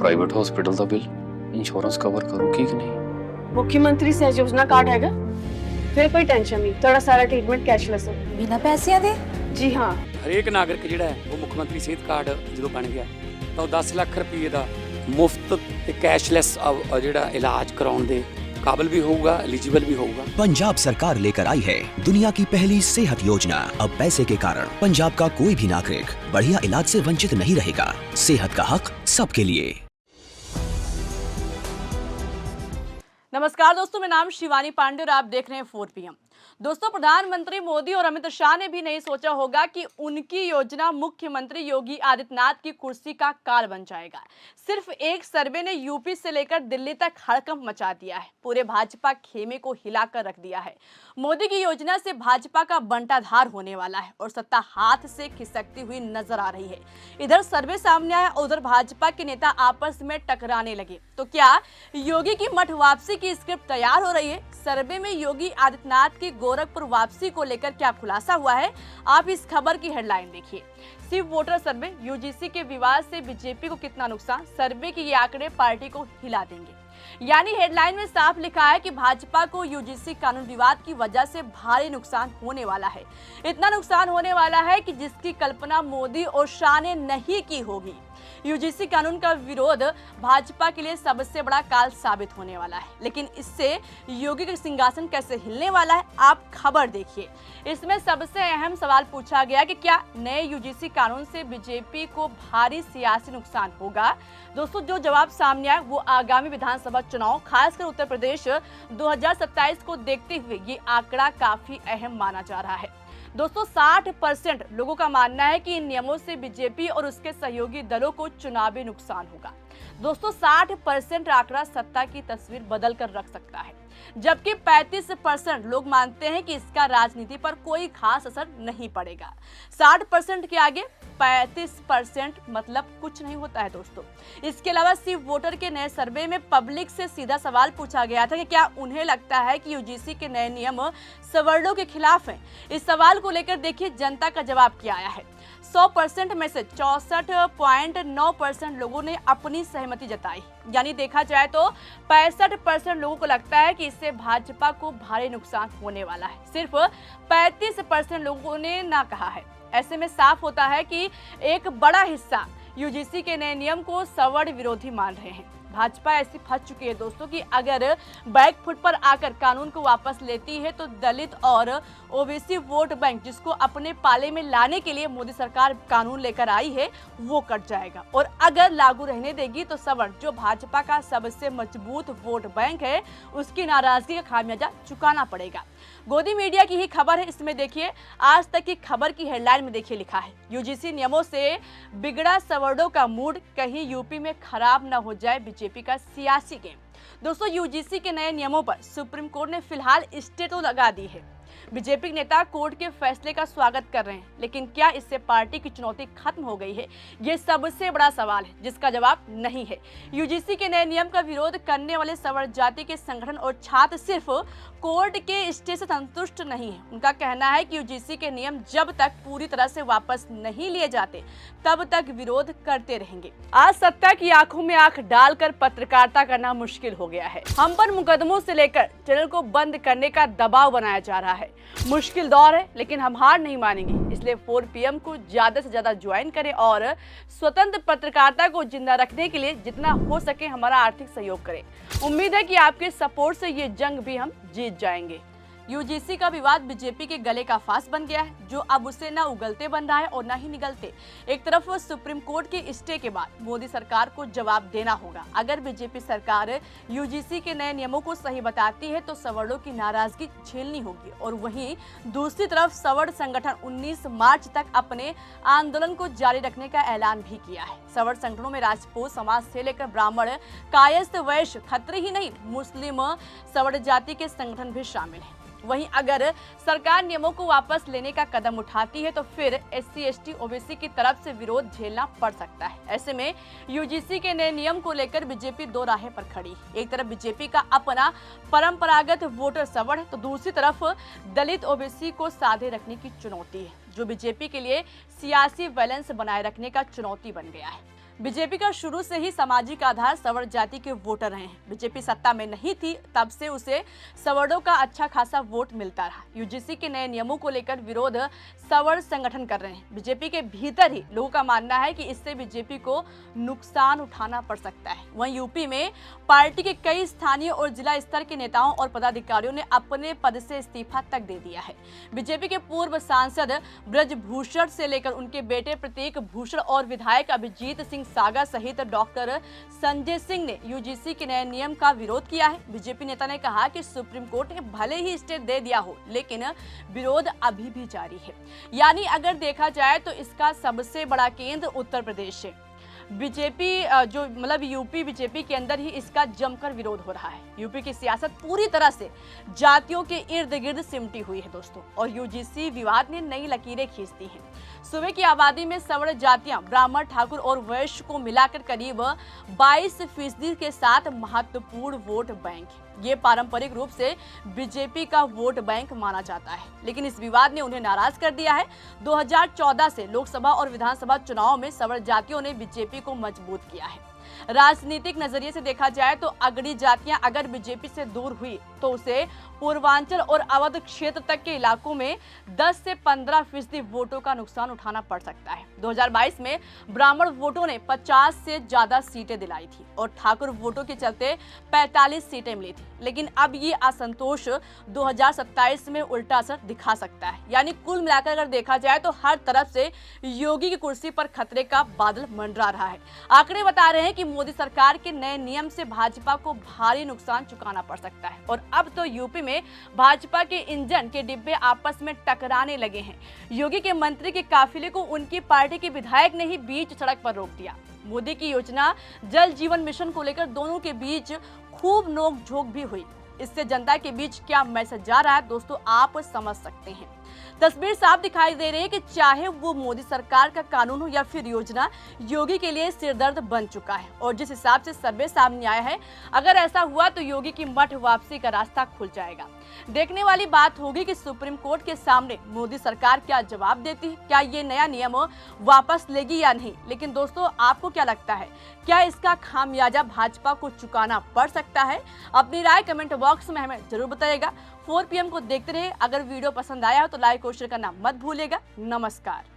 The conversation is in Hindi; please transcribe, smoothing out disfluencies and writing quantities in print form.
प्राइवेट हॉस्पिटल का बिल इंश्योरेंस कवर करूगी कि नहीं? मुख्यमंत्री सहज योजना कार्ड हैगा, फिर कोई टेंशन नहीं, थोड़ा सारा ट्रीटमेंट कैशलेस है। बिना पैसिਆਂ ਦੇ? जी हाँ। ਹਰੇਕ ਨਾਗਰਿਕ ਜਿਹੜਾ ਹੈ ਉਹ ਮੁੱਖ ਮੰਤਰੀ ਸਿਹਤ ਕਾਰਡ ਜਦੋਂ ਬਣ ਗਿਆ ਤਾਂ ਉਹ 10 ਲੱਖ ਰੁਪਏ ਦਾ ਮੁਫਤ ਤੇ ਕੈਸ਼ਲੈਸ ਜਿਹੜਾ ਇਲਾਜ ਕਰਾਉਣ ਦੇ काबिल भी होगा, एलिजिबल भी होगा। पंजाब सरकार लेकर आई है दुनिया की पहली सेहत योजना। अब पैसे के कारण पंजाब का कोई भी नागरिक बढ़िया इलाज से वंचित नहीं रहेगा। सेहत का हक सबके लिए। नमस्कार दोस्तों, मेरा नाम शिवानी पांडे और आप देख रहे हैं 4 PM। दोस्तों, प्रधानमंत्री मोदी और अमित शाह ने भी नहीं सोचा होगा कि उनकी योजना मुख्यमंत्री योगी आदित्यनाथ की कुर्सी का काल बन जाएगा। सिर्फ एक सर्वे ने यूपी से लेकर दिल्ली तक हड़कंप मचा दिया है, पूरे भाजपा खेमे को हिलाकर रख दिया है। मोदी की योजना से भाजपा का बंटाधार होने वाला है और सत्ता हाथ से खिसकती हुई नजर आ रही है। इधर सर्वे सामने आया, उधर भाजपा के नेता आपस में टकराने लगे। तो क्या योगी की मठ वापसी की स्क्रिप्ट तैयार हो रही है? सर्वे में योगी आदित्यनाथ की गोरखपुर वापसी को लेकर क्या खुलासा हुआ है, आप इस खबर की हेडलाइन देखिए। सिर्फ वोटर सर्वे, यूजीसी के विवाद से बीजेपी को कितना नुकसान, सर्वे के ये आंकड़े पार्टी को हिला देंगे। यानी हेडलाइन में साफ लिखा है कि भाजपा को यूजीसी कानून विवाद की वजह से भारी नुकसान होने वाला है। इतना नुकसान होने वाला है कि जिसकी कल्पना मोदी और शाह ने नहीं की होगी। यूजीसी कानून का विरोध भाजपा के लिए सबसे बड़ा काल साबित होने वाला है, लेकिन इससे योगी का सिंहासन कैसे हिलने वाला है, आप खबर देखिए। इसमें सबसे अहम सवाल पूछा गया कि क्या नए यूजीसी कानून से बीजेपी को भारी सियासी नुकसान होगा। दोस्तों, जो जवाब सामने आया वो आगामी विधानसभा चुनाव, खासकर उत्तर प्रदेश 2027 को देखते हुए ये आंकड़ा काफी अहम माना जा रहा है। दोस्तों, 60% लोगों का मानना है कि इन नियमों से बीजेपी और उसके सहयोगी दलों को चुनावी नुकसान होगा। दोस्तों, 60% आंकड़ा सत्ता की तस्वीर बदल कर रख सकता है, जबकि 35% लोग मानते हैं कि इसका राजनीति पर कोई खास असर नहीं पड़ेगा। 60% के आगे 35% मतलब कुछ नहीं होता है दोस्तों। इसके अलावा सिर्फ वोटर के नए सर्वे में पब्लिक से सीधा सवाल पूछा गया था कि क्या उन्हें लगता है कि यूजीसी के नए नियम सवर्णों के खिलाफ हैं। इस सवाल को लेकर देखिए जनता का जवाब क्या आया है। 100% में से 64.9% लोगों ने अपनी सहमति जताई। यानी देखा जाए तो 65% लोगों को लगता है कि इससे भाजपा को भारी नुकसान होने वाला है। सिर्फ 35% लोगों ने ना कहा है। ऐसे में साफ होता है कि एक बड़ा हिस्सा यूजीसी के नए नियम को सवर्ण विरोधी मान रहे हैं। भाजपा ऐसी फंस चुकी है दोस्तों कि अगर बैक फुट पर आकर कानून को वापस लेती है तो दलित और ओबीसी वोट बैंक, जिसको अपने पाले में लाने के लिए मोदी सरकार कानून लेकर आई है, वो कट जाएगा। और अगर लागू रहने देगी तो सवर्ण, जो भाजपा का सबसे मजबूत वोट बैंक है, उसकी नाराजगी का खामियाजा चुकाना पड़ेगा। गोदी मीडिया की ही खबर है, इसमें देखिए आज तक की खबर की हेडलाइन में देखिए लिखा है, यूजीसी नियमों से बिगड़ा सवर्णों का मूड, कहीं यूपी में खराब न हो जाए बीजेपी का सियासी गेम। दोस्तों, यूजीसी के नए नियमों पर सुप्रीम कोर्ट ने फिलहाल स्टे तो लगा दी है। बीजेपी के नेता कोर्ट के फैसले का स्वागत कर रहे हैं, लेकिन क्या इससे पार्टी की चुनौती खत्म हो गई है, ये सबसे बड़ा सवाल है जिसका जवाब नहीं है। यूजीसी के नए नियम का विरोध करने वाले सवर्ण जाति के संगठन और छात्र सिर्फ कोर्ट के स्टे से संतुष्ट नहीं है। उनका कहना है कि यूजीसी के नियम जब तक पूरी तरह से वापस नहीं लिए जाते तब तक विरोध करते रहेंगे। आज सत्ता की आंखों में आंख डालकर पत्रकारिता करना मुश्किल हो गया है। हम पर मुकदमों से लेकर चैनल को बंद करने का दबाव बनाया जा रहा है। मुश्किल दौर है, लेकिन हम हार नहीं मानेंगे। इसलिए 4 PM को ज्यादा से ज्यादा ज्वाइन करें और स्वतंत्र पत्रकारिता को जिंदा रखने के लिए जितना हो सके हमारा आर्थिक सहयोग करें। उम्मीद है कि आपके सपोर्ट से ये जंग भी हम जीत जाएंगे। यूजीसी का विवाद बीजेपी के गले का फांस बन गया है, जो अब उसे न उगलते बन रहा है और न ही निगलते। एक तरफ सुप्रीम कोर्ट के स्टे के बाद मोदी सरकार को जवाब देना होगा। अगर बीजेपी सरकार यूजीसी के नए नियमों को सही बताती है तो सवर्णों की नाराजगी झेलनी होगी। और वहीं दूसरी तरफ सवर्ण संगठन 19 मार्च तक अपने आंदोलन को जारी रखने का ऐलान भी किया है। सवर्ण संगठनों में राजपूत समाज से लेकर ब्राह्मण, कायस्थ, वैश्य, खत्री ही नहीं, मुस्लिम सवर्ण जाति के संगठन भी शामिल हैं। वहीं अगर सरकार नियमों को वापस लेने का कदम उठाती है तो फिर SC, ST, OBC की तरफ से विरोध झेलना पड़ सकता है। ऐसे में यूजीसी के नए नियम को लेकर बीजेपी दो राहें पर खड़ी है। एक तरफ बीजेपी का अपना परंपरागत वोटर सवर्ण है तो दूसरी तरफ दलित OBC को साधे रखने की चुनौती है, जो बीजेपी के लिए सियासी बैलेंस बनाए रखने का चुनौती बन गया है। बीजेपी का शुरू से ही सामाजिक आधार सवर्ण जाति के वोटर रहे हैं। बीजेपी सत्ता में नहीं थी तब से उसे सवर्णों का अच्छा खासा वोट मिलता रहा। यूजीसी के नए नियमों को लेकर विरोध सवर्ण संगठन कर रहे हैं। बीजेपी के भीतर ही लोगों का मानना है कि इससे बीजेपी को नुकसान उठाना पड़ सकता है। वहीं यूपी में पार्टी के कई स्थानीय और जिला स्तर के नेताओं और पदाधिकारियों ने अपने पद से इस्तीफा तक दे दिया है। बीजेपी के पूर्व सांसद ब्रजभूषण से लेकर उनके बेटे प्रतीक भूषण और विधायक अभिजीत सिंह सागा सहित डॉक्टर संजय सिंह ने यूजीसी के नए नियम का विरोध किया है। बीजेपी नेता ने कहा कि सुप्रीम कोर्ट ने भले ही स्टे दे दिया हो, लेकिन विरोध अभी भी जारी है। यानी अगर देखा जाए तो इसका सबसे बड़ा केंद्र उत्तर प्रदेश है। बीजेपी जो मतलब यूपी बीजेपी के अंदर ही इसका जमकर विरोध हो रहा है। यूपी की सियासत पूरी तरह से जातियों के इर्द गिर्द सिमटी हुई है दोस्तों, और यूजीसी विवाद ने नई लकीरें खींचती हैं। सूबे की आबादी में सवर्ण जातियां ब्राह्मण, ठाकुर और वैश्य को मिलाकर करीब 22% के साथ महत्वपूर्ण वोट बैंक है। ये पारंपरिक रूप से बीजेपी का वोट बैंक माना जाता है, लेकिन इस विवाद ने उन्हें नाराज कर दिया है। 2014 से लोकसभा और विधानसभा चुनाव में सवर्ण जातियों ने बीजेपी को मजबूत किया है। राजनीतिक नजरिए से देखा जाए तो अगड़ी जातियां अगर बीजेपी से दूर हुई तो उसे पूर्वांचल और अवध क्षेत्र तक के इलाकों में 10 से 15% वोटों का नुकसान उठाना पड़ सकता है। 2022 में ब्राह्मण वोटों ने 50 से ज्यादा सीटें दिलाई थी और ठाकुर वोटों के चलते 45 सीटें मिली थी, लेकिन अब ये असंतोष 2027 में उल्टा असर दिखा सकता है। यानी कुल मिलाकर अगर देखा जाए तो हर तरफ से योगी की कुर्सी पर खतरे का बादल मंडरा रहा है। आंकड़े बता रहे हैं कि मोदी सरकार के नए नियम से भाजपा को भारी नुकसान चुकाना पड़ सकता है और अब तो यूपी में भाजपा के इंजन के डिब्बे आपस में टकराने लगे हैं। योगी के मंत्री के काफिले को उनकी पार्टी के विधायक ने ही बीच सड़क पर रोक दिया। मोदी की योजना जल जीवन मिशन को लेकर दोनों के बीच खूब नोक-झोंक भी हुई। इससे जनता के बीच क्या मैसेज जा रहा है दोस्तों, आप समझ सकते हैं। तस्वीर साफ दिखाई दे रही है कि चाहे वो मोदी सरकार का कानून हो या फिर योजना, योगी के लिए सिरदर्द बन चुका है। और जिस हिसाब से सर्वे सामने आया है, अगर ऐसा हुआ तो योगी की मठ वापसी का रास्ता खुल जाएगा। देखने वाली बात होगी कि सुप्रीम कोर्ट के सामने मोदी सरकार क्या जवाब देती है, क्या ये नया नियम वापस लेगी या नहीं। लेकिन दोस्तों, आपको क्या लगता है, क्या इसका खामियाजा भाजपा को चुकाना पड़ सकता है? अपनी राय कमेंट बॉक्स में हमें जरूर बताइएगा। 4 PM को देखते रहे। अगर वीडियो पसंद आया हो तो लाइक और शेयर करना मत भूलिएगा। नमस्कार।